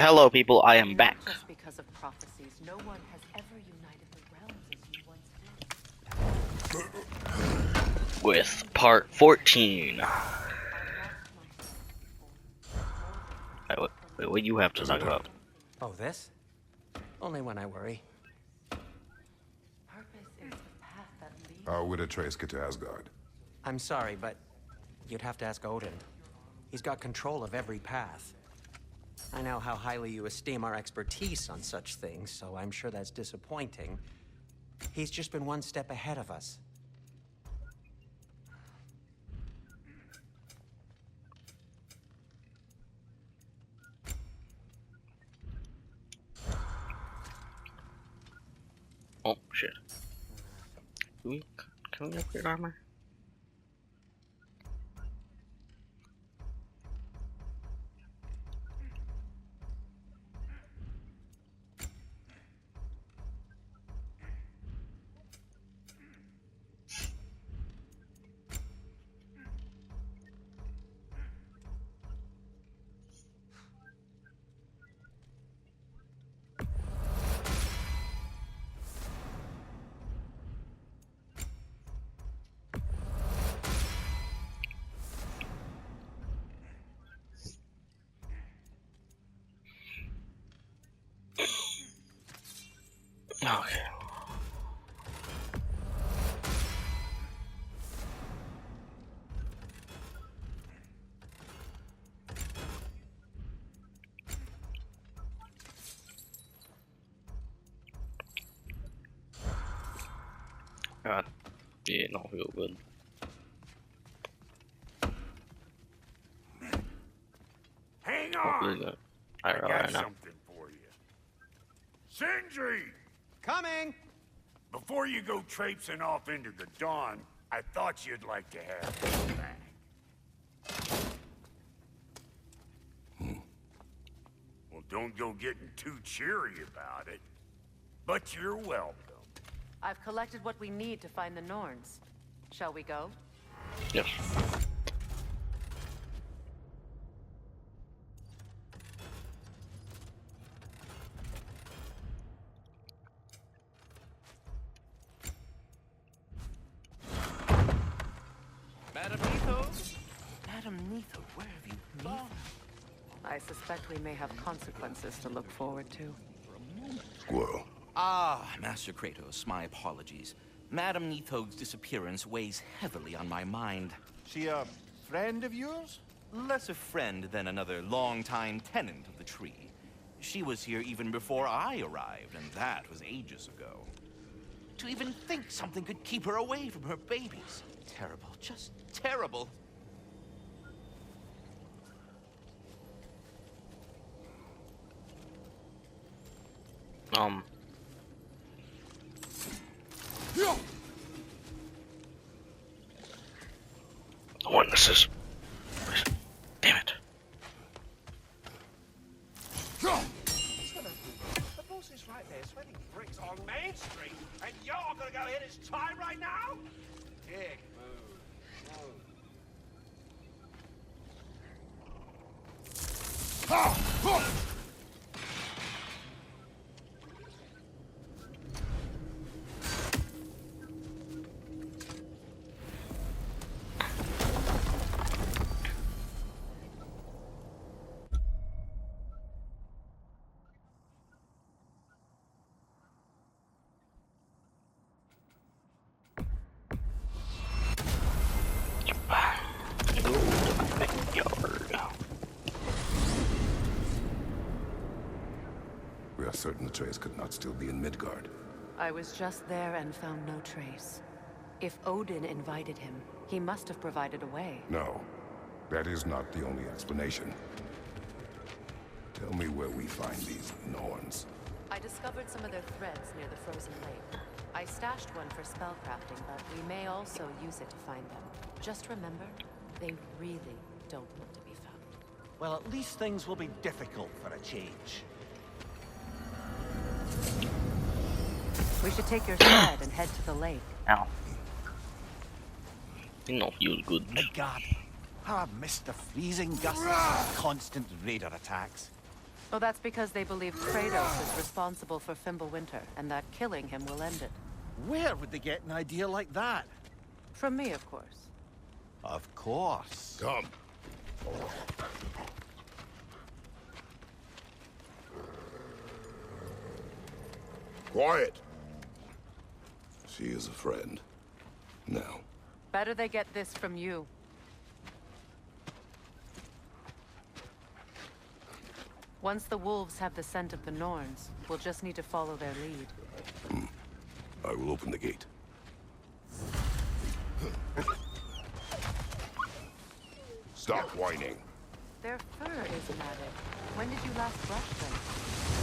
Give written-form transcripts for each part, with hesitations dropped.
Hello, people. I am back Just because of prophecies, no one has ever united the realms as you once did. with part 14. Wait, what do you have to talk about? Oh, this? Only when I worry. Purpose is the path that leads. How would Atreus get to Asgard? I'm sorry, but you'd have to ask Odin. He's got control of every path. I know how highly you esteem our expertise on such things, so I'm sure that's disappointing. He's just been one step ahead of us. Oh, shit. Can we upgrade armor? Okay. God, yeah, don't feel good. Hang Don't feel on! good. I got Alright, now. something for you. Sindri! Coming! Before you go traipsing off into the dawn, I thought you'd like to have this back. Well, don't go getting too cheery about it. But you're welcome. I've collected what we need to find the Norns. Shall we go? Yes. Madam Neatho? Madam Neatho, where have you been? I suspect we may have consequences to look forward to. Squirrel. Ah, Master Kratos, my apologies. Madam Neatho's disappearance weighs heavily on my mind. She a friend of yours? Less a friend than another longtime tenant of the tree. She was here even before I arrived, and that was ages ago. To even think something could keep her away from her babies. Terrible, just terrible. What this is? Damn it. The boss is right there, sweating bricks on Main Street, and you're gonna go hit his time right now? Dick move. We are certain Atreus could not still be in Midgard. I was just there and found no trace. If Odin invited him, he must have provided a way. No, that is not the only explanation. Tell me where we find these Norns. I discovered some of their threads near the frozen lake. I stashed one for spellcrafting, but we may also use it to find them. Just remember, they really don't want to be found. Well, at least things will be difficult for a change. We should take your sled and head to the lake. Ow. You don't feel good. Midgard. How I missed the freezing gusts and constant raider attacks. Well, that's because they believe Kratos is responsible for Fimbulwinter, and that killing him will end it. Where would they get an idea like that? From me, of course. Of course. Come. Quiet. She is a friend. Now. Better they get this from you. Once the wolves have the scent of the Norns, we'll just need to follow their lead. I will open the gate. Stop whining. Their fur is matted. When did you last brush them?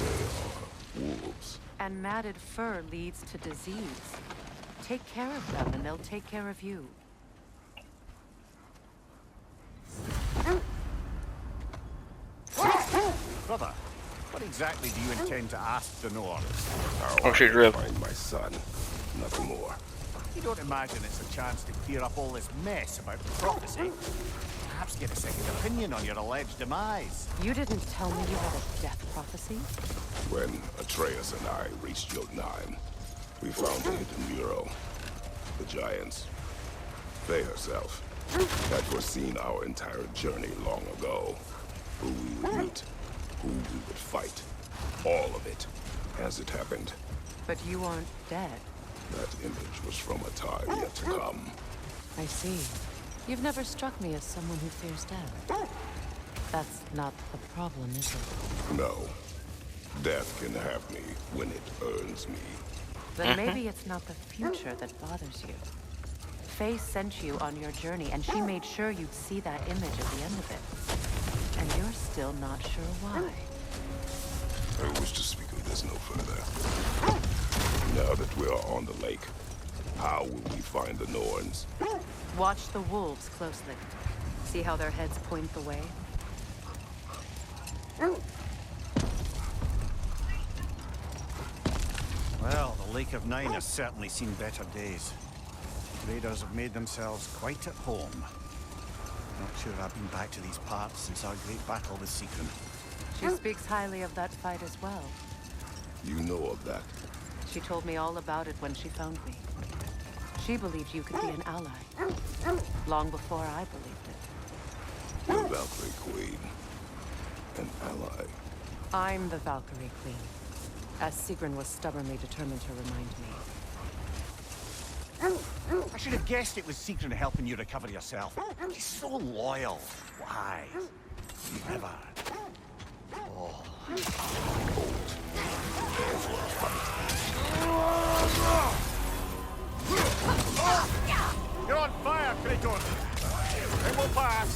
They are wolves. And matted fur leads to disease. Take care of them, and they'll take care of you. Brother, what exactly do you intend to ask the Norns? How Oh, she's I real. find my son. Nothing more. You don't imagine it's a chance to clear up all this mess about prophecy? Perhaps get a second opinion on your alleged demise. You didn't tell me you had a death prophecy? When Atreus and I reached Jotunheim, we found a hidden mural. The Giants, Faye herself, had foreseen our entire journey long ago. Who we would meet, who we would fight. All of it, as it happened. But you aren't dead. That image was from a time yet to come. I see. You've never struck me as someone who fears death. That's not the problem, is it? No. Death can have me when it earns me. Then maybe it's not the future that bothers you. Faye sent you on your journey, and she made sure you'd see that image at the end of it. And you're still not sure why. I wish to speak of this no further. Now that we are on the lake, how will we find the Norns? Watch the wolves closely. See how their heads point the way? Well, the Lake of Nine has certainly seen better days. Raiders have made themselves quite at home. Not sure I've been back to these parts since our great battle with Sigrun. She speaks highly of that fight as well. You know of that. She told me all about it when she found me. She believed you could be an ally. Long before I believed it. The Valkyrie Queen. An ally. I'm the Valkyrie Queen. As Sigrun was stubbornly determined to remind me. I should have guessed it was Sigrun helping you recover yourself. She's so loyal. Why? Never. Oh. You're on fire, Kratos! It will pass!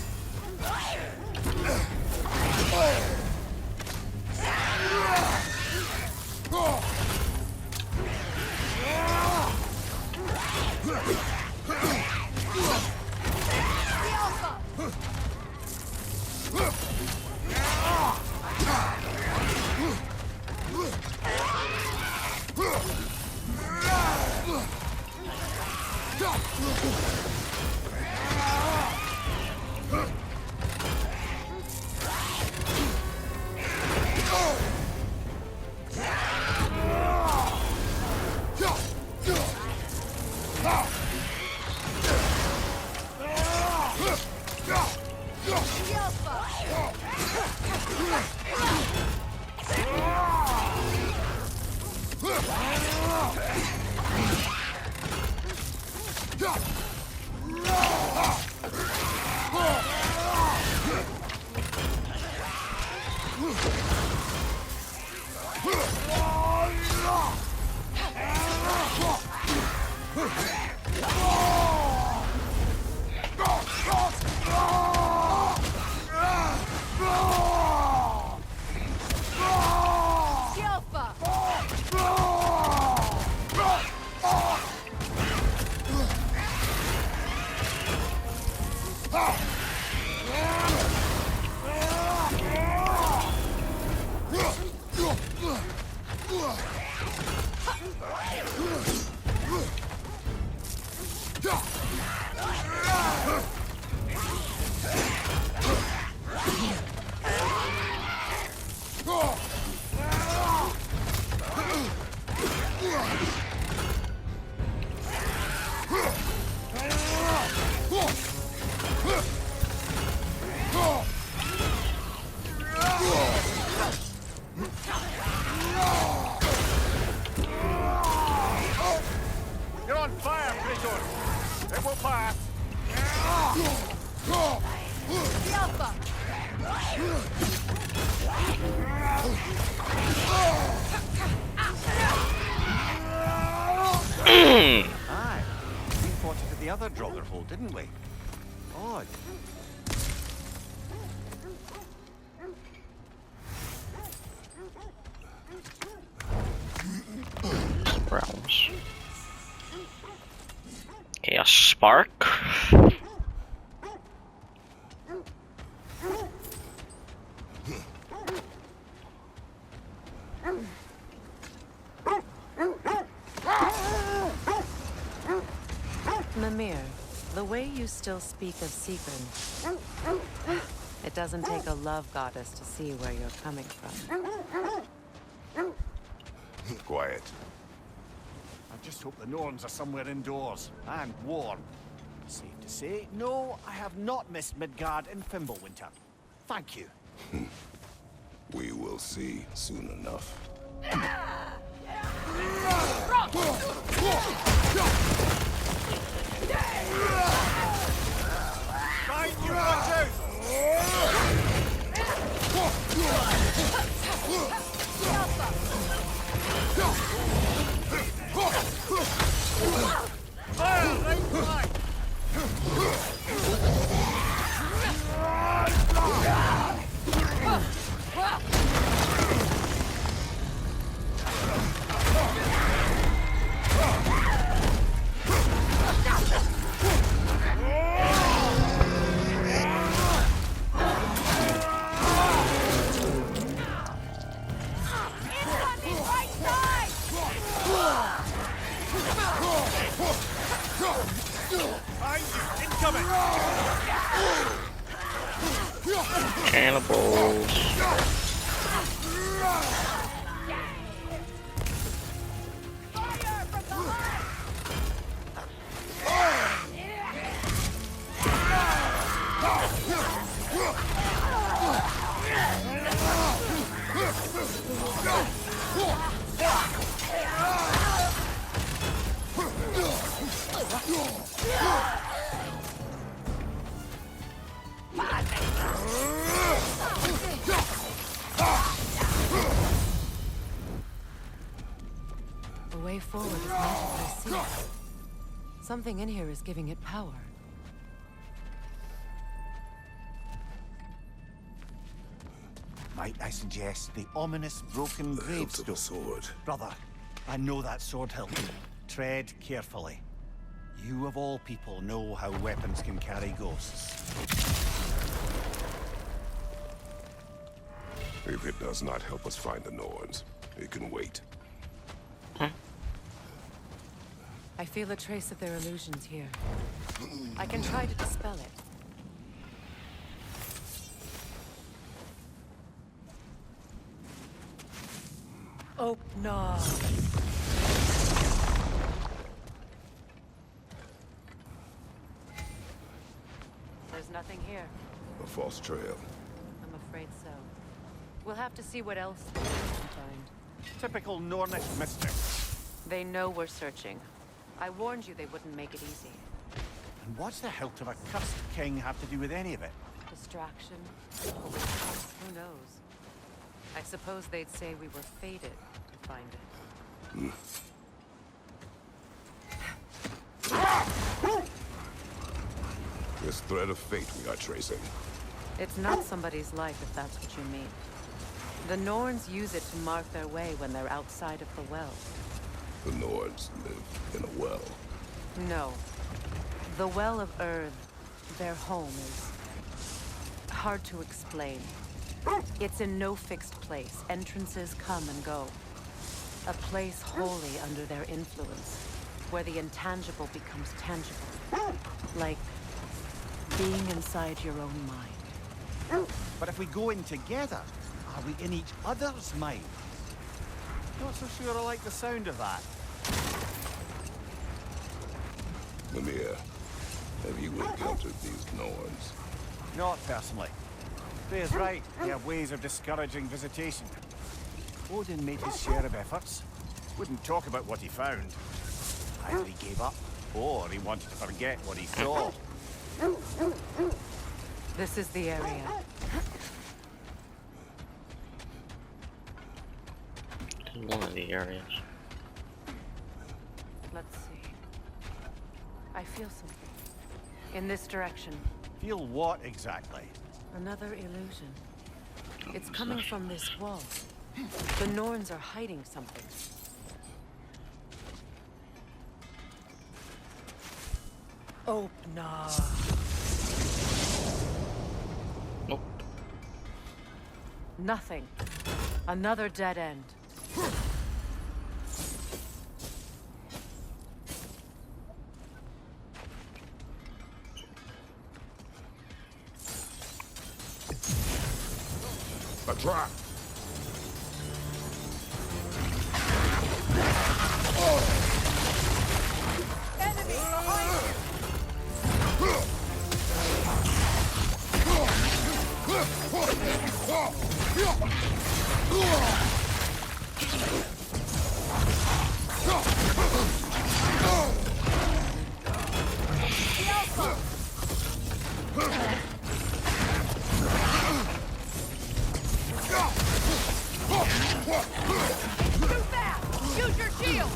other Draugr hole, didn't we? Odd. Realms. Okay, a spark. Mimir, the way you still speak of Seegrin, it doesn't take a love goddess to see where you're coming from. Quiet. I just hope the Norns are somewhere indoors and warm. Safe to say, no, I have not missed Midgard in Fimbulwinter. Thank you. We will see soon enough. Find your hunters! Fire right flank! Cannibals. The way forward is magically sealed. Something in here is giving it power. Might I suggest the ominous broken The hilt of a gravestone? sword. Brother, I know that sword hilt. Tread carefully. You of all people know how weapons can carry ghosts. If it does not help us find the Norns, it can wait. I feel a trace of their illusions here. I can try to dispel it. Oh, no. There's nothing here. A false trail. I'm afraid so. We'll have to see what else we can find. Typical Nornish mystery. They know we're searching. I warned you they wouldn't make it easy. And what's the hilt of a cursed king have to do with any of it? Distraction? Who knows? I suppose they'd say we were fated to find it. This thread of fate we are tracing. It's not somebody's life, if that's what you mean. The Norns use it to mark their way when they're outside of the well. The Nords live in a well. No. The Well of Earth, their home, is hard to explain. It's in no fixed place. Entrances come and go. A place wholly under their influence, where the intangible becomes tangible. Like being inside your own mind. But if we go in together, are we in each other's mind? Not so sure I like the sound of that. Mimir, have you encountered these Norns? Not personally. Freya's right. They have ways of discouraging visitation. Odin made his share of efforts. Wouldn't talk about what he found. Either he gave up, or he wanted to forget what he saw. This is the area. One of the areas. Let's see. I feel something. In this direction. Feel what exactly? Another illusion. It's coming from this wall. The Norns are hiding something. Opener. Nope. Nothing. Another dead end. A trap! Enemy behind you! Too fast! Use your shield!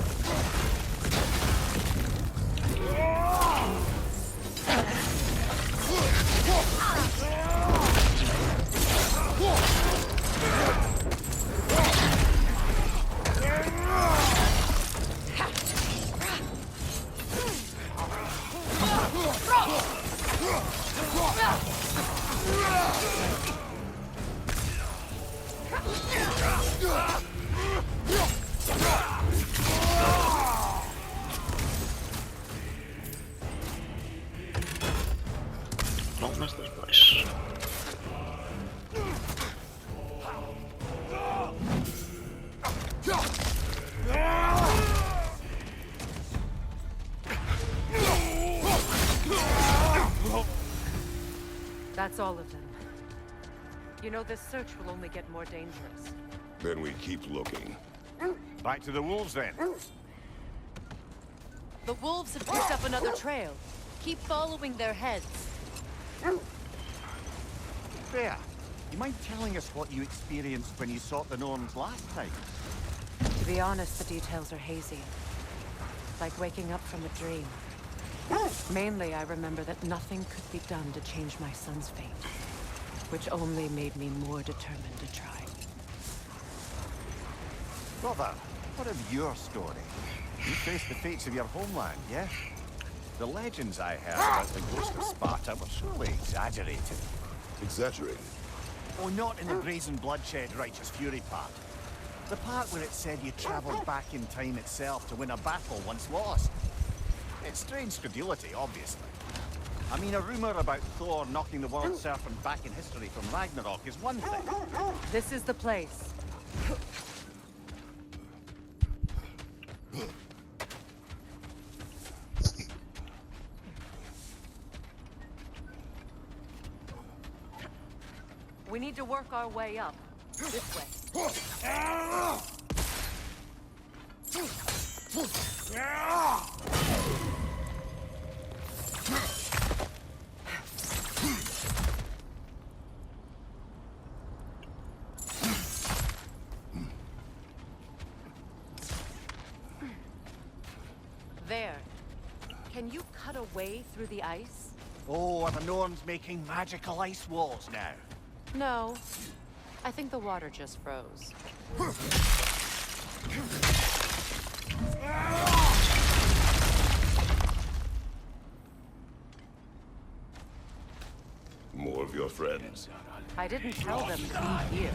Don't miss this place. That's all of them. You know, this search will only get more dangerous. Then we keep looking. Back to the wolves then. The wolves have picked up another trail. Keep following their heads. Fair. You mind telling us what you experienced when you sought the Norns last time? To be honest, the details are hazy. Like waking up from a dream. Mainly, I remember that nothing could be done to change my son's fate. Which only made me more determined to try. Brother, what of your story? You faced the fates of your homeland, yes? The legends I heard about the ghost of Sparta were surely exaggerated. Exaggerated. Oh, not in the brazen bloodshed righteous fury part. The part where it said you travelled back in time itself to win a battle once lost. It's strange credulity, obviously. I mean, a rumour about Thor knocking the world serpent back in history from Ragnarok is one thing. This is the place. We need to work our way up. This way. There. Can you cut a way through the ice? Oh, are the Norns making magical ice walls now? No. I think the water just froze. More of your friends. I didn't tell them to be here.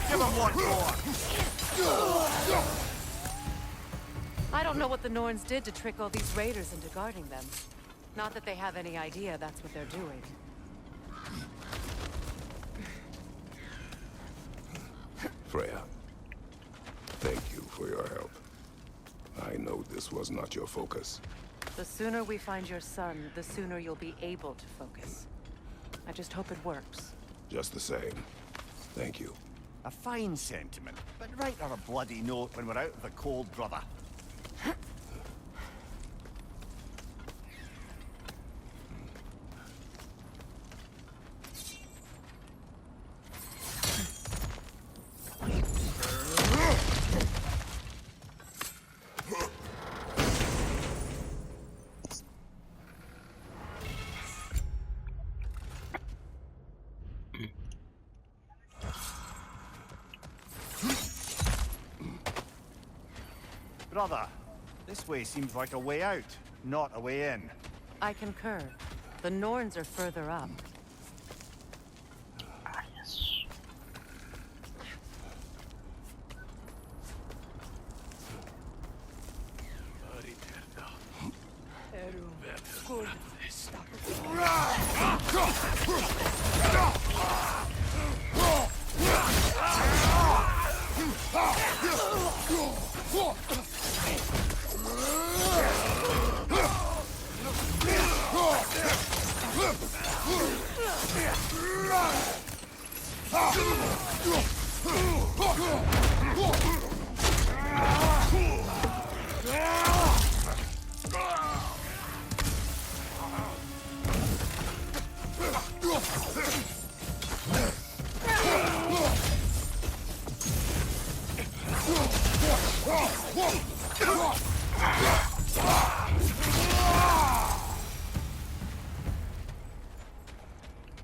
Give him one more! I don't know what the Norns did to trick all these raiders into guarding them. Not that they have any idea that's what they're doing. Freya, thank you for your help. I know this was not your focus. The sooner we find your son, the sooner you'll be able to focus. I just hope it works. Just the same. Thank you. A fine sentiment, but write her a bloody note when we're out of the cold, brother. Brother, this way seems like a way out, not a way in. I concur. The Norns are further up. Ah, yes.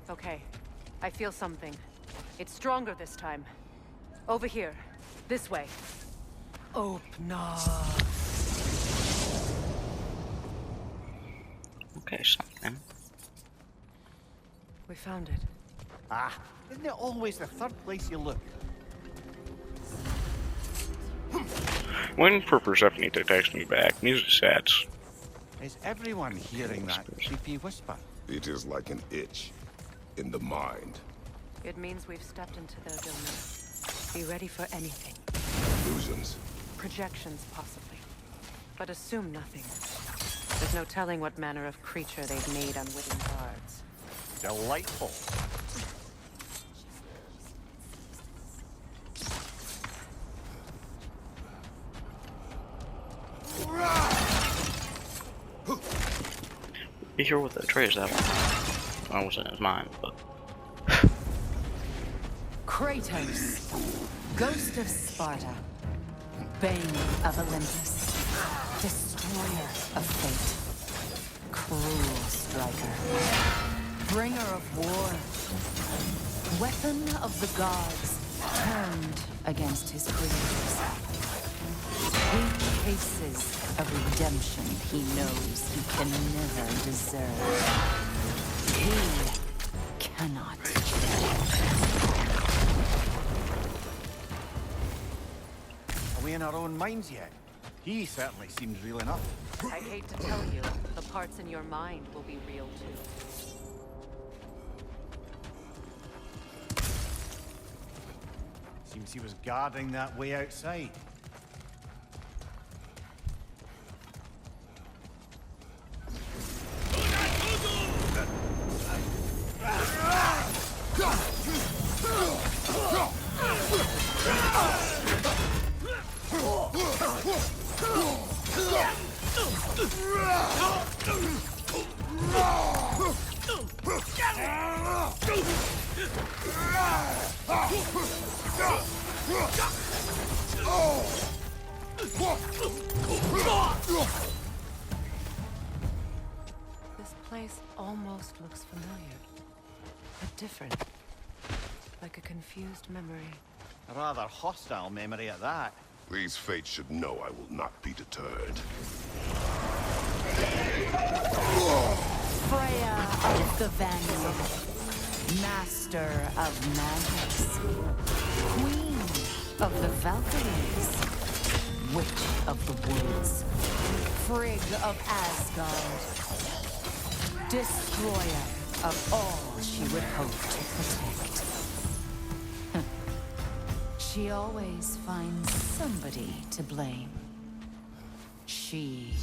Okay, I feel something. It's stronger this time. Over here. This way. Open up. Okay, something. We found it. Ah, isn't it always the third place you look? Waiting for Persephone to text me back. Music sets. Is everyone hearing that creepy whisper? It is like an itch in the mind. It means we've stepped into their domain. Be ready for anything. Illusions. Projections, possibly. But assume nothing. There's no telling what manner of creature they've made unwitting guards. Delightful. Be sure what the tray is that one. I wasn't in his mind, but. Kratos, ghost of Sparta, bane of Olympus, destroyer of fate, cruel striker, bringer of war, weapon of the gods, turned against his creators. He cases of redemption he knows he can never deserve. He cannot. Are we in our own minds yet? He certainly seems real enough. I hate to tell you, the parts in your mind will be real too. Seems he was guarding that way outside. This place almost looks familiar, but different. Like a confused memory. A rather hostile memory at that. These fates should know I will not be deterred. Freya of the Vanguard, master of magics, queen of the Valkyries, witch of the woods, Frigg of Asgard, destroyer of all she would hope to protect. She always finds somebody to blame. She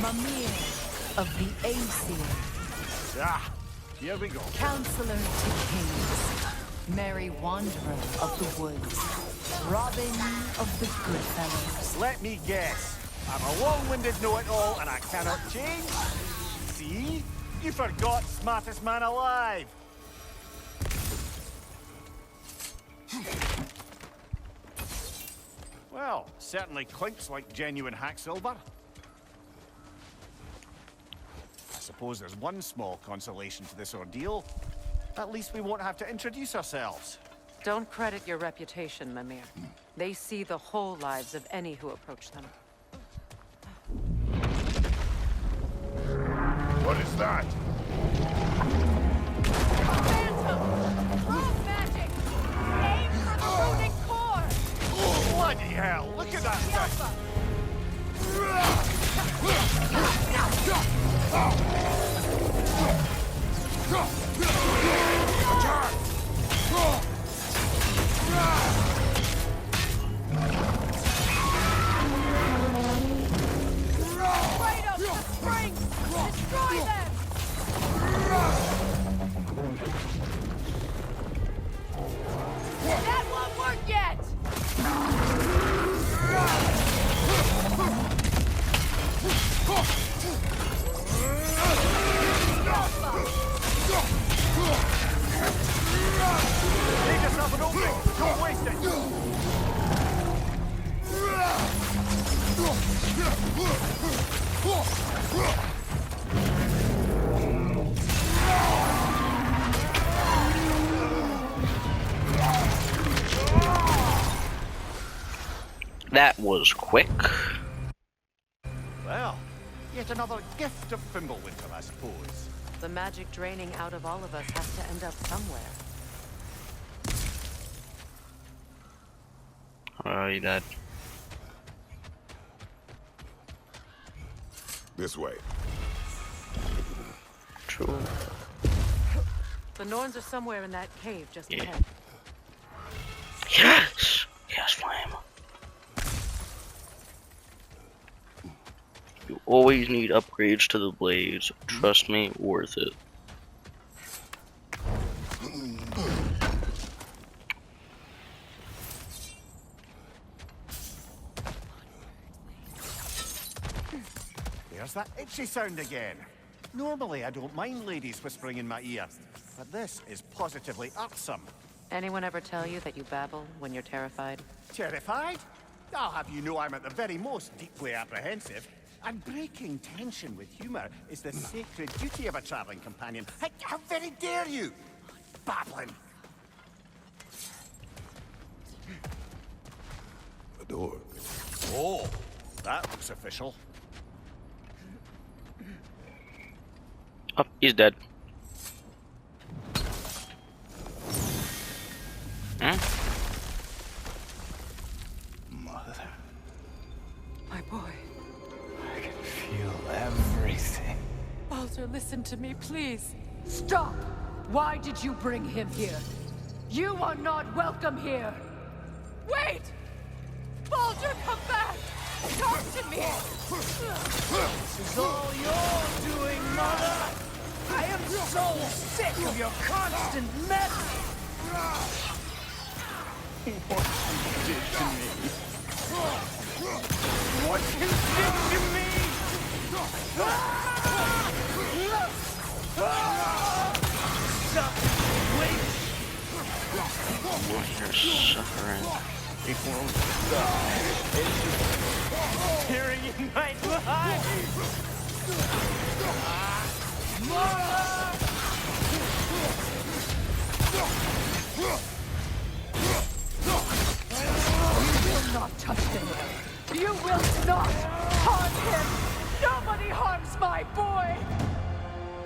Mimir of the Aesir. Ah, Here we go. Counselor to kings, merry wanderer of the woods, Robin of the good fellows. Let me guess. I'm a long-winded know-it-all and I cannot change? See? You forgot smartest man alive. Well, certainly clinks like genuine hack silver. I suppose there's one small consolation to this ordeal. At least we won't have to introduce ourselves. Don't credit your reputation, Mimir. They see the whole lives of any who approach them. What is that? Magic! Aim for the runic core! Bloody hell, look at that thing! Kratos, the springs! Destroy them! That won't work yet! Take yourself an opening! Don't waste it! That was quick. Well, yet another gift of Fimbulwinter, I suppose. The magic draining out of all of us has to end up somewhere. Oh, you dead. This way. True. The Norns are somewhere in that cave just Yeah. ahead. Yes! Yes, flame. You always need upgrades to the blades. Trust me, worth it. There's that itchy sound again. Normally, I don't mind ladies whispering in my ear, but this is positively irksome. Anyone ever tell you that you babble when you're terrified? Terrified? I'll have you know I'm at the very most deeply apprehensive. And breaking tension with humor is the sacred duty of a traveling companion. How very dare you? Babbling. A door. Oh, that looks official. Oh, he's dead. Hmm? Mother, My boy. I can feel everything. Baldur, listen to me, please. Stop! Why did you bring him here? You are not welcome here! Wait! Baldur, come back! Talk to me! This is all you're doing, Mother! I am so sick of your constant mess! What you did to me? What you did to me? You're suffering. It won't die. It's just tearing in my blood. You will not touch him! You will not harm him! Nobody harms my boy!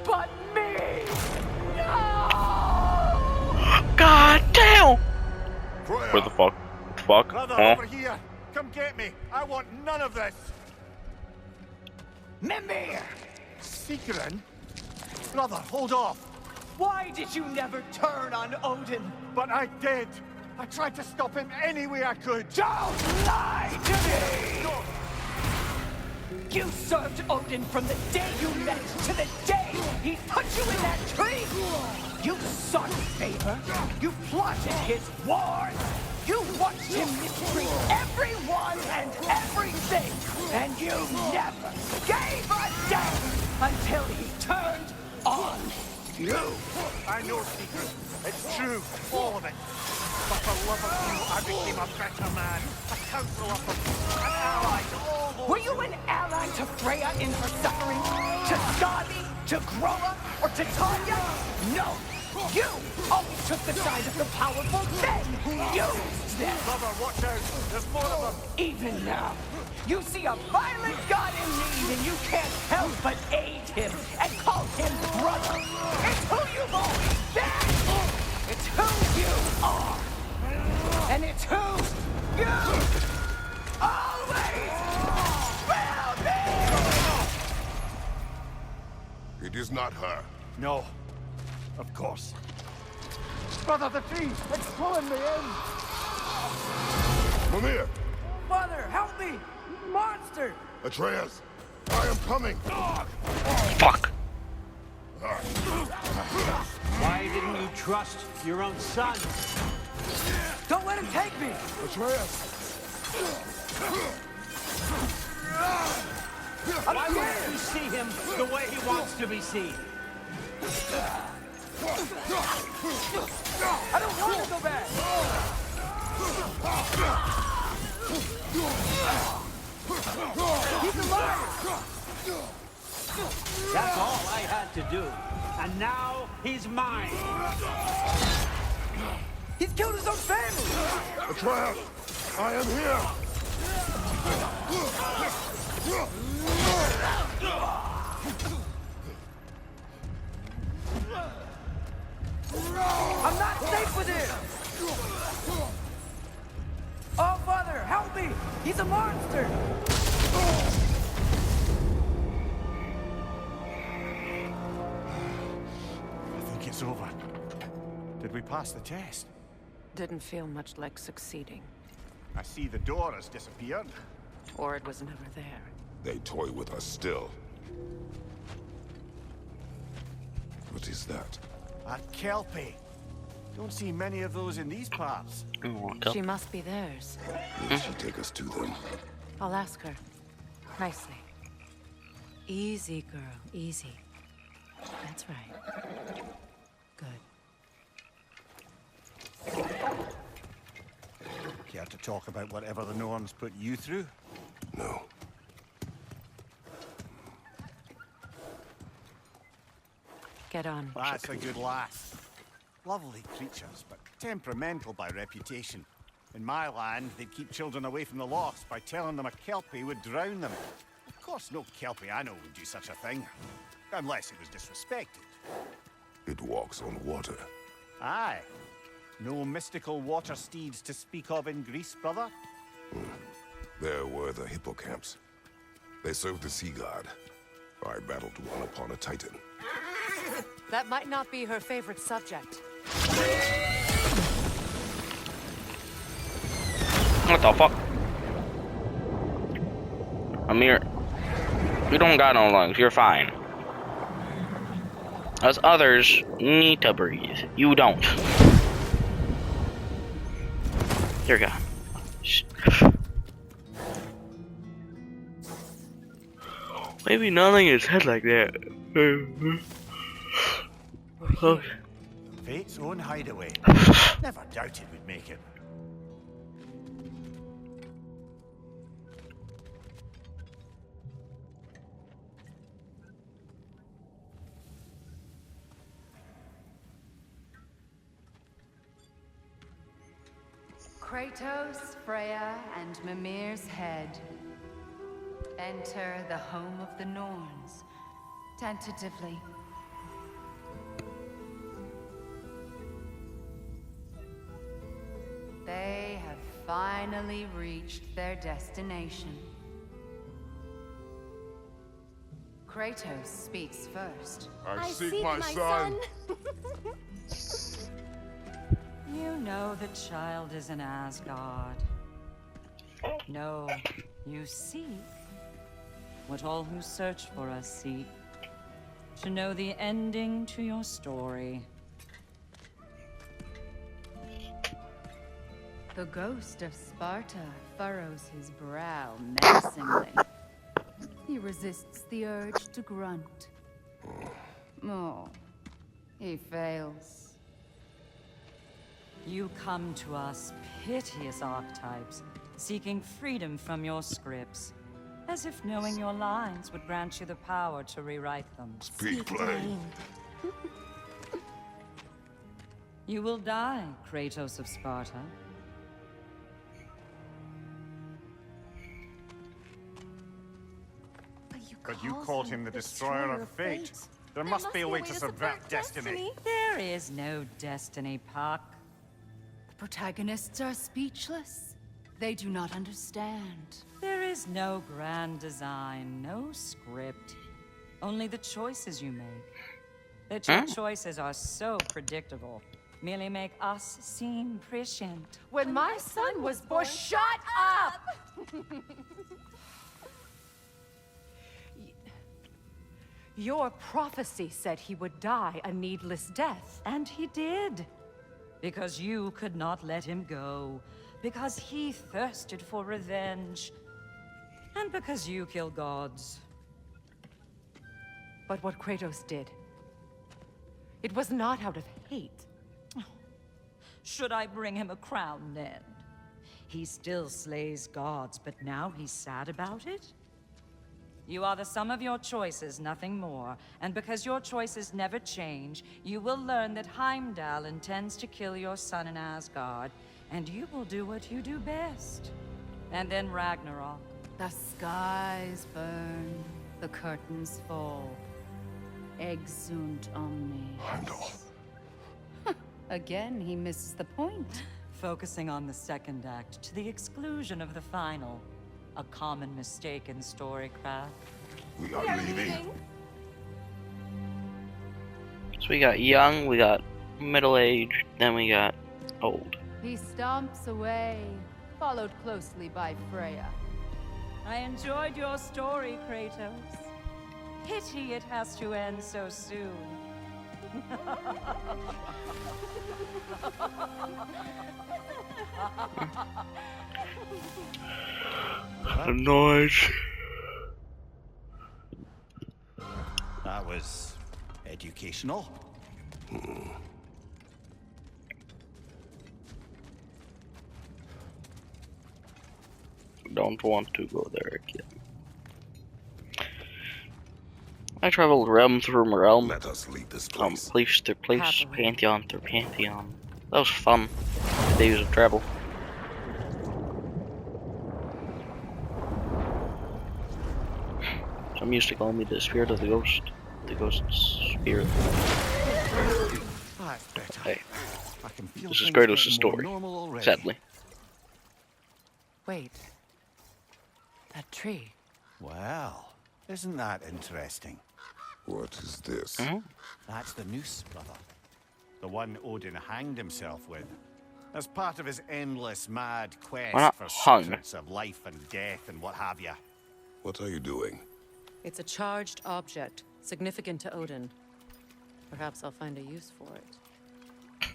But me! No! God damn! Freya! Where the fuck? Fuck? Brother, Huh? over here! Come get me! I want none of this! Mimir! Secret? Brother, hold off! Why did you never turn on Odin? But I did! I tried to stop him any way I could! Don't lie to me! You served Odin from the day you met to the day he put you in that tree! sought his favor. You plotted his wars. You watched him mistreat everyone and everything. And you never gave a damn until he turned on you. I know, Seeker. It's true, all of it. But for love of you, I became a better man, a counselor for peace, an ally to all those... Were you an ally to Freya in her suffering? To Skadi? To Groa? Or to Tanya? No! You always took the side of the powerful, then used them! Brother, watch out! There's more of them! Even now, you see a violent god in need and you can't help but aid him and call him brother! It's who you've always been! It's who you are! And it's who you always will be! It is not her. No. Of course. Brother, the tree! It's pulling me in! Mimir! Mother, help me! Monster! Atreus! I am coming! Fuck. Why didn't you trust your own son? Don't let him take me! Atreus! Why won't you see him the way he wants to be seen? I don't want to go back! He's a liar! That's all I had to do. And now he's mine. He's killed his own family! Atreus! I am here! I'm not safe with him! Oh, Father, help me! He's a monster! I think it's over. Did we pass the test? Didn't feel much like succeeding. I see the door has disappeared. Or it was never there. They toy with us still. What is that? A Kelpie. Don't see many of those in these parts. She must be theirs. Will she take us to them? I'll ask her. Nicely. Easy, girl. Easy. That's right. Good. Care to talk about whatever the Norns put you through? No. Get on. That's a good lass. Lovely creatures, but temperamental by reputation. In my land, they'd keep children away from the lost by telling them a Kelpie would drown them. Of course, no Kelpie I know would do such a thing. Unless it was disrespected. It walks on water. Aye. No mystical water steeds to speak of in Greece, brother? There were the hippocamps. They served the sea god. I battled one upon a titan. That might not be her favorite subject. What the fuck? Amir, you don't got no lungs. You're fine. Us others need to breathe. You don't. Dear God. Maybe nodding his head like that. Okay. Fate's own hideaway. Never doubted we'd make it. Kratos, Freya, and Mimir's head. Enter the home of the Norns. Tentatively. They have finally reached their destination. Kratos speaks first. I seek my son. You know the child is in Asgard. No, you seek what all who search for us seek. To know the ending to your story. The ghost of Sparta furrows his brow menacingly. He resists the urge to grunt. Oh, he fails. You come to us, piteous archetypes, seeking freedom from your scripts, as if knowing your lines would grant you the power to rewrite them. Speak plain. You will die, Kratos of Sparta. But you called him the destroyer of fate. There must be a way to subvert destiny. There is no destiny, Puck. The protagonists are speechless. They do not understand. There is no grand design, no script. Only the choices you make. That your choices are so predictable, merely make us seem prescient. When my son was born, shut up! Your prophecy said he would die a needless death. And he did. Because you could not let him go. Because he thirsted for revenge. And because you kill gods. But what Kratos did, it was not out of hate. Should I bring him a crown then? He still slays gods, but now he's sad about it? You are the sum of your choices, nothing more. And because your choices never change, you will learn that Heimdall intends to kill your son in Asgard, and you will do what you do best. And then Ragnarok. The skies burn, the curtains fall. Exunt omnes. Heimdall. Again, he misses the point. Focusing on the second act to the exclusion of the final. A common mistake in storycraft. We are leaving. So we got young, we got middle-aged, then we got old. He stomps away, followed closely by Freya. I enjoyed your story, Kratos. Pity it has to end so soon. Annoyed. That was educational. Don't want to go there again. I traveled realm through realm. Let us leave this place. Place to place, Happily. pantheon through pantheon. That was fun. Days of travel. I'm used to calling me the spirit of the ghost. The ghost spirit. That's better. Hey, I can feel this is things Kratos' getting more story. normal already. Sadly. Wait. That tree. Well, isn't that interesting? What is this? That's the noose, brother. The one Odin hanged himself with. As part of his endless mad quest Why not for hung? secrets of life and death and what have you. What are you doing? It's a charged object, significant to Odin. Perhaps I'll find a use for it.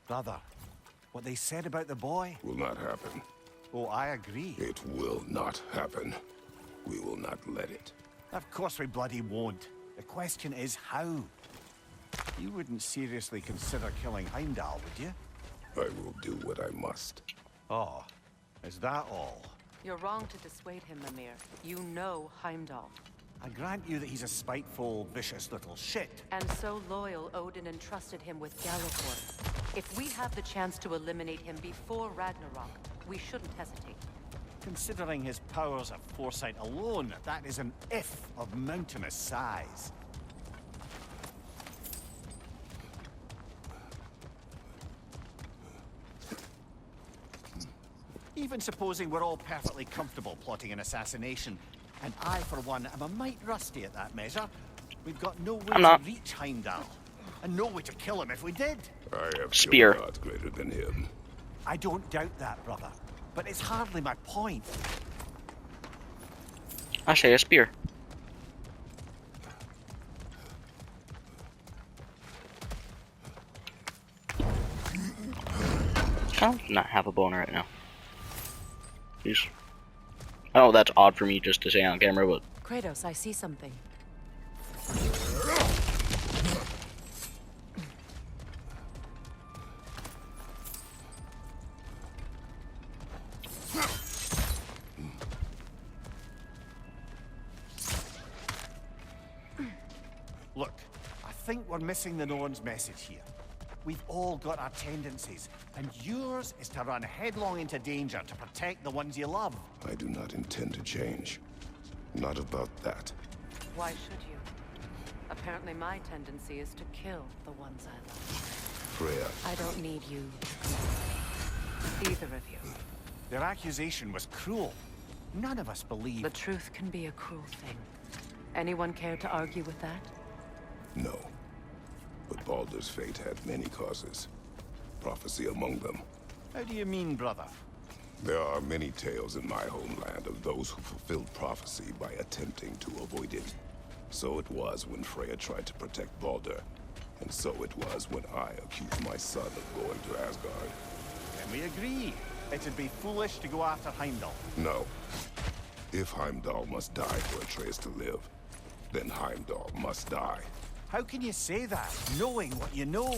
Brother, what they said about the boy? Will not happen. Oh, I agree. It will not happen. We will not let it. Of course we bloody won't. The question is how? You wouldn't seriously consider killing Heimdall, would you? I will do what I must. Oh, is that all? You're wrong to dissuade him, Mimir. You know Heimdall. I grant you that he's a spiteful, vicious little shit. And so loyal, Odin entrusted him with Gjallarhorn. If we have the chance to eliminate him before Ragnarok, we shouldn't hesitate. Considering his powers of foresight alone, that is an if of mountainous size. Even supposing we're all perfectly comfortable plotting an assassination, and I, for one, am a mite rusty at that measure, we've got no way to reach Heimdall, and no way to kill him if we did. I have Spear. killed gods greater than him. I don't doubt that, brother, but it's hardly my point. I say a spear. sound not have a boner right now. Jeez. I know that's odd for me just to say on camera, but Kratos, I see something. Look, I think we're missing the Norn's message here. We've all got our tendencies, and yours is to run headlong into danger to protect the ones you love. I do not intend to change. Not about that. Why should you? Apparently my tendency is to kill the ones I love. Freya. I don't need you to convince me. Either of you. Their accusation was cruel. None of us believe... The truth can be a cruel thing. Anyone care to argue with that? No. But Baldur's fate had many causes. Prophecy among them. How do you mean, brother? There are many tales in my homeland of those who fulfilled prophecy by attempting to avoid it. So it was when Freya tried to protect Baldur. And so it was when I accused my son of going to Asgard. Then we agree. It'd be foolish to go after Heimdall. No. If Heimdall must die for Atreus to live, then Heimdall must die. How can you say that, knowing what you know?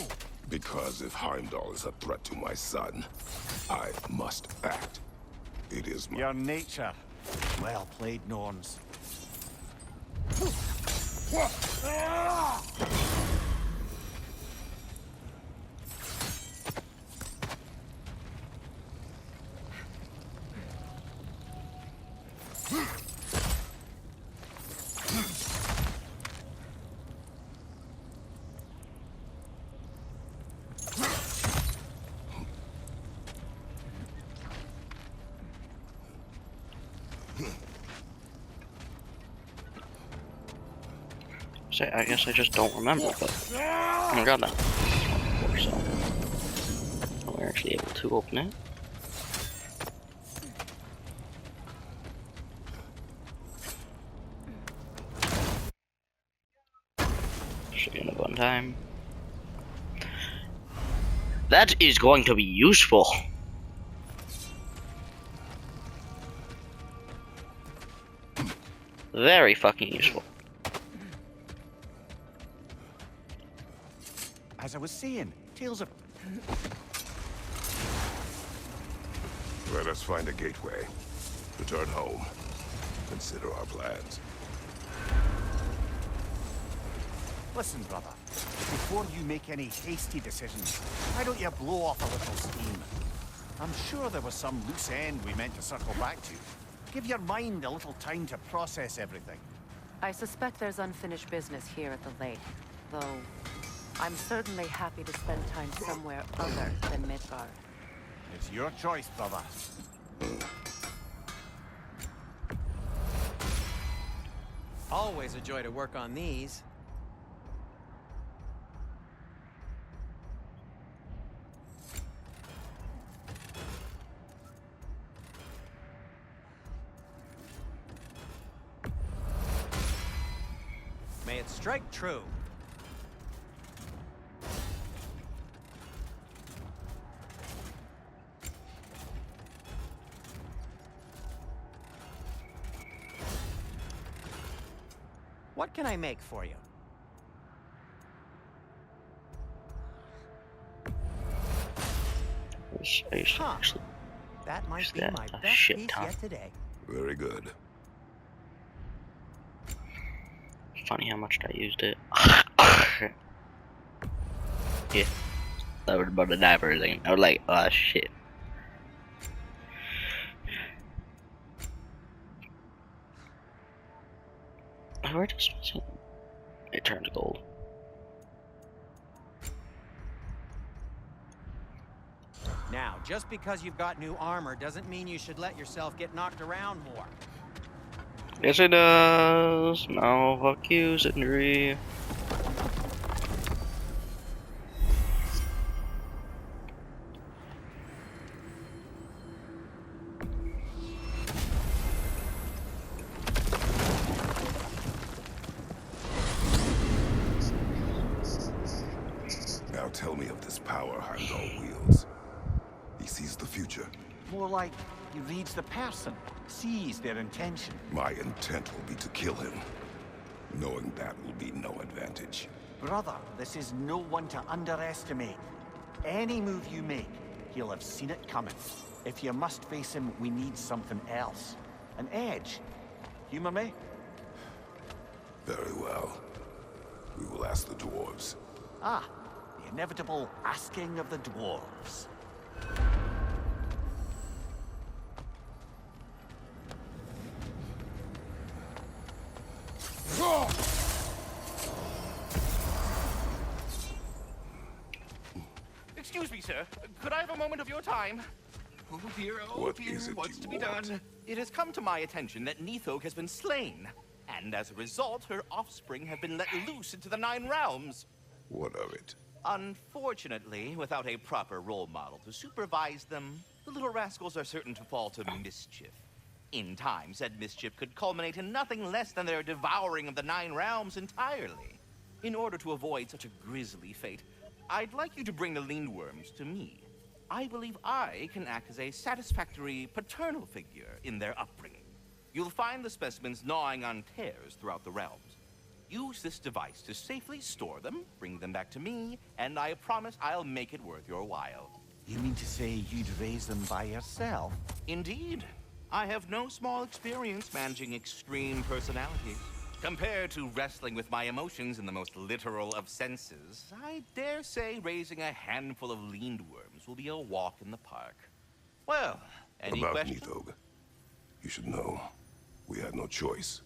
Because if Heimdall is a threat to my son, I must act. It is my... Your nature. Well played, Norns. I guess I just don't remember, but oh my god, that or so. We're actually able to open it. Second of one time. That is going to be useful. Very fucking useful. As I was saying, tales of... Let us find a gateway. Return home. Consider our plans. Listen, brother. Before you make any hasty decisions, why don't you blow off a little steam? I'm sure there was some loose end we meant to circle back to. Give your mind a little time to process everything. I suspect there's unfinished business here at the lake, though I'm certainly happy to spend time somewhere other than Midgard. It's your choice, brother. Always a joy to work on these. May it strike true. What can I make for you? Huh. That might be my best piece yet today. Very good. Funny how much I used it. Yeah. That was about to die for a second. I was like, oh shit. Where does it turn to gold? Now, just because you've got new armor doesn't mean you should let yourself get knocked around more. Yes, it does. No, fuck you, Sindri. Now tell me of this power Heimdall wields. He sees future? More like he reads the person, sees their intention. My intent will be to kill him. Knowing that will be no advantage. Brother, this is no one to underestimate. Any move you make, he'll have seen it coming. If you must face him, we need something else. An edge. Humor me? Very well. We will ask the dwarves. Ah, the inevitable asking of the dwarves. Excuse me, sir. Could I have a moment of your time? Oh dear, What is it what's you to be want? done? It has come to my attention that Nithog has been slain, and as a result, her offspring have been let loose into the Nine Realms. What of it? Unfortunately, without a proper role model to supervise them, the little rascals are certain to fall to mischief. In time, said mischief could culminate in nothing less than their devouring of the Nine Realms entirely. In order to avoid such a grisly fate, I'd like you to bring the Lindworms to me. I believe I can act as a satisfactory paternal figure in their upbringing. You'll find the specimens gnawing on tears throughout the realms. Use this device to safely store them, bring them back to me, and I promise I'll make it worth your while. You mean to say you'd raise them by yourself? Indeed. I have no small experience managing extreme personalities. Compared to wrestling with my emotions in the most literal of senses, I dare say raising a handful of lindworms will be a walk in the park. Well, any About questions? Nithog. You should know. We had no choice.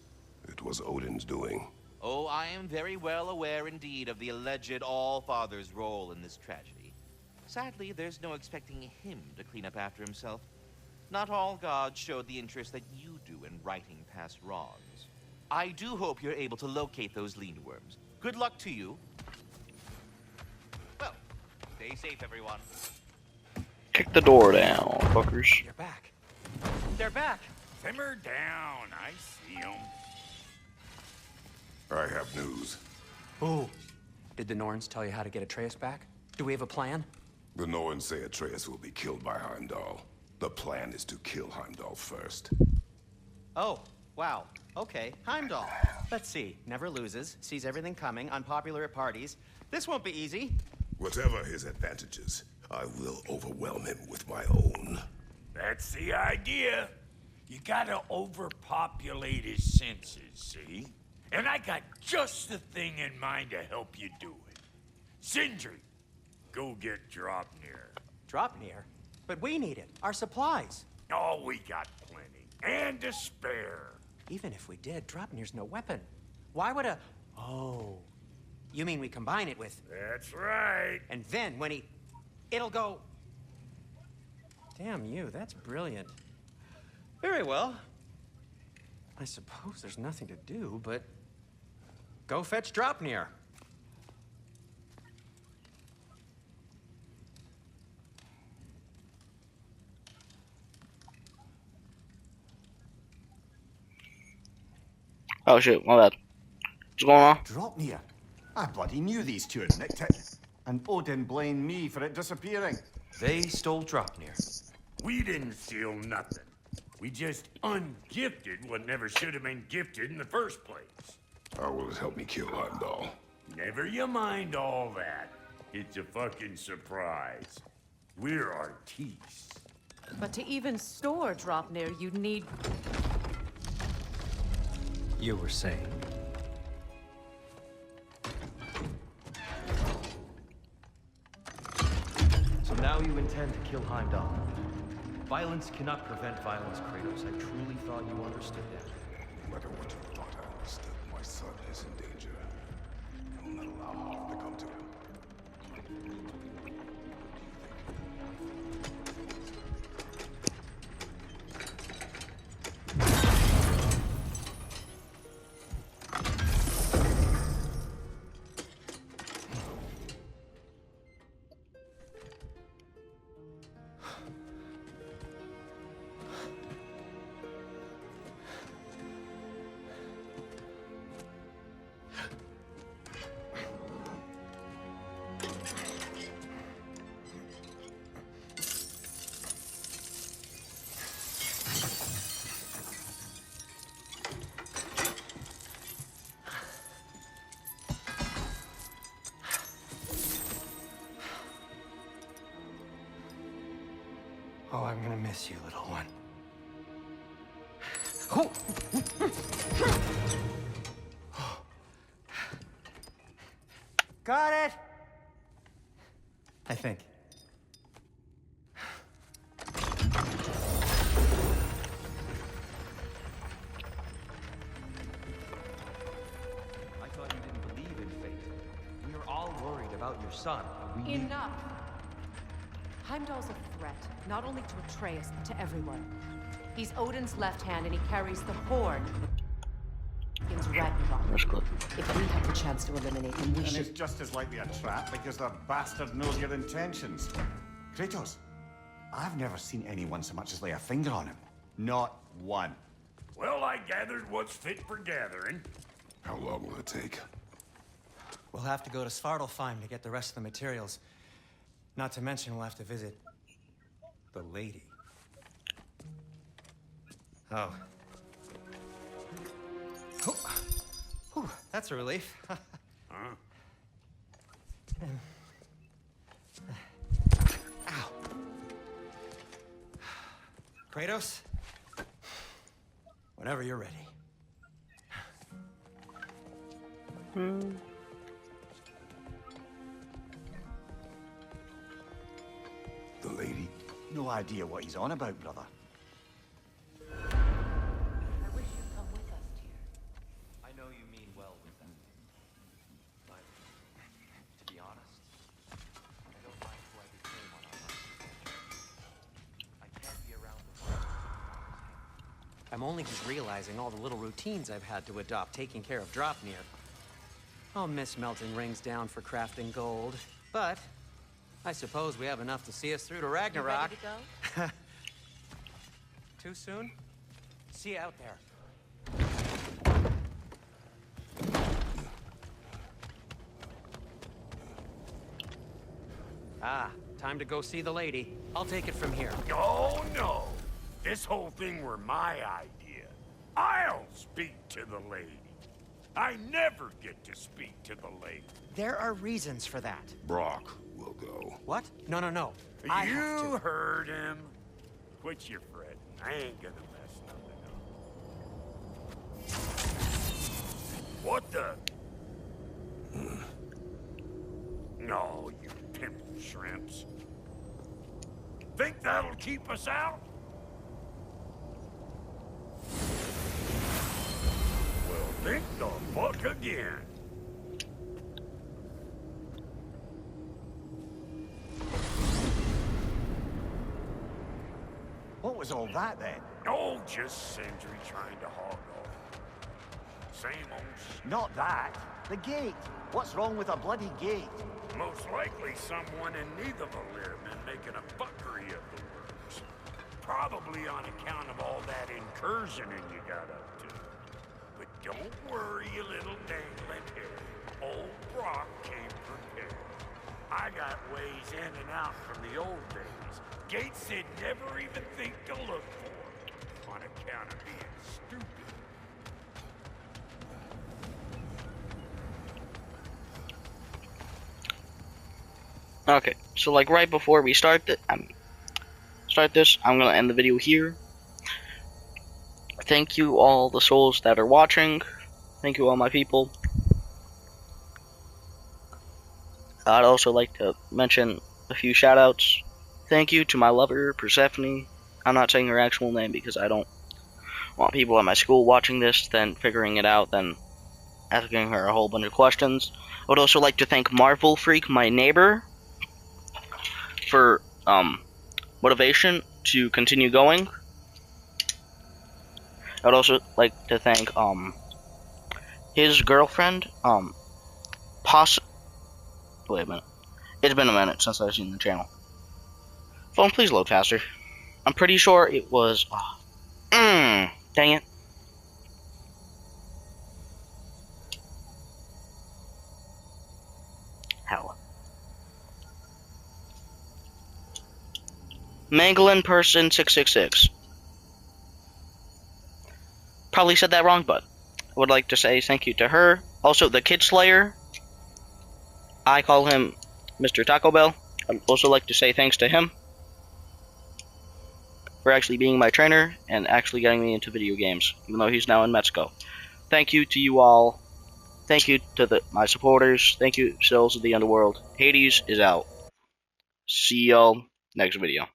It was Odin's doing. Oh, I am very well aware indeed of the alleged All-Father's role in this tragedy. Sadly, there's no expecting him to clean up after himself. Not all gods showed the interest that you do in righting past wrongs. I do hope you're able to locate those lindworms. Good luck to you. Well, stay safe, everyone. Kick the door down, fuckers. You're back. They're back. Simmer down. I see 'em. I have news. Oh. Did the Norns tell you how to get Atreus back? Do we have a plan? The Norns say Atreus will be killed by Heimdall. The plan is to kill Heimdall first. Oh, wow. Okay, Heimdall. Let's see. Never loses, sees everything coming, unpopular at parties. This won't be easy. Whatever his advantages, I will overwhelm him with my own. That's the idea. You gotta overpopulate his senses, see? And I got just the thing in mind to help you do it. Sindri, go get Dropnir. Dropnir? But we need it. Our supplies. Oh, we got plenty. And to spare. Even if we did, Dropnir's no weapon. Why would a... Oh. You mean we combine it with... That's right. And then when he... It'll go... Damn you, that's brilliant. Very well. I suppose there's nothing to do, but... Go fetch Dropnir. Oh shit, my bad. What's going on? Dropnir. I bloody knew these two had nicked it. And Odin blamed me for it disappearing. They stole Dropnir. We didn't steal nothing. We just ungifted what never should have been gifted in the first place. How will it help me kill Heimdall? Never you mind all that. It's a fucking surprise. We're artistes. But to even store Dropnir, you'd need... You were saying? So now you intend to kill Heimdall. Violence cannot prevent violence, Kratos. I truly thought you understood that. No matter what you thought I understood, my son is in danger. I will not allow harm to come to him. Oh, I'm gonna miss you, little one. Got it! I think. I thought you didn't believe in fate. We are all worried about your son. We need... Enough! Heimdall's a threat, not only to Atreus, but to everyone. He's Odin's left hand, and he carries the horn into Ragnarok. That's good. If we have the chance to eliminate him, we And should... it's just as likely a trap because the bastard knows your intentions. Kratos, I've never seen anyone so much as lay a finger on him. Not one. Well, I gathered what's fit for gathering. How long will it take? We'll have to go to Svartalfheim to get the rest of the materials. Not to mention we'll have to visit the lady. Oh. Whew, that's a relief. Huh? Ow. Kratos? Whenever you're ready. The lady? No idea what he's on about, brother. I wish you'd come with us, dear. I know you mean well with them. But, to be honest, I don't like who I became on our last adventure. I can't be around the world. I'm only just realizing all the little routines I've had to adopt taking care of Draupnir. I'll miss melting rings down for crafting gold, but I suppose we have enough to see us through to Ragnarok. You ready to go? Too soon? See you out there. Ah, time to go see the lady. I'll take it from here. Oh, no. This whole thing were my idea. I'll speak to the lady. I never get to speak to the lady. There are reasons for that. Brock will go. What? No, no, no. I have You to. heard him. Quit your fretting. I ain't gonna mess nothing up. What the? No, you pimple shrimps. Think that'll keep us out? Well, think the fuck again. What was all that then? Oh, just Sindri trying to hog off. Same old shit. Not that. The gate. What's wrong with a bloody gate? Most likely someone in Nidavellir been making a fuckery of the works. Probably on account of all that incursioning you got up to. But don't worry, you little dangling hair. Old Brock came prepared. I got ways in and out from the old days. Gates they'd never even think to look for. On account of being stupid. Okay, so like right before we start this, I'm gonna end the video here. Thank you all the souls that are watching. Thank you all my people. I'd also like to mention a few shoutouts. Thank you to my lover, Persephone. I'm not saying her actual name because I don't want people at my school watching this, then figuring it out, then asking her a whole bunch of questions. I would also like to thank Marvel Freak, my neighbor, for motivation to continue going. I would also like to thank his girlfriend, wait a minute. It's been a minute since I've seen the channel. Phone, please load faster. I'm pretty sure it was... dang it. Hell. Manglin Person 666. Probably said that wrong, but I would like to say thank you to her. Also, the Kid Slayer. I call him Mr. Taco Bell. I'd also like to say thanks to him. for actually being my trainer and actually getting me into video games, even though he's now in Mexico. Thank you to you all. Thank you to my supporters. Thank you, Souls of the Underworld. Hades is out. See y'all next video.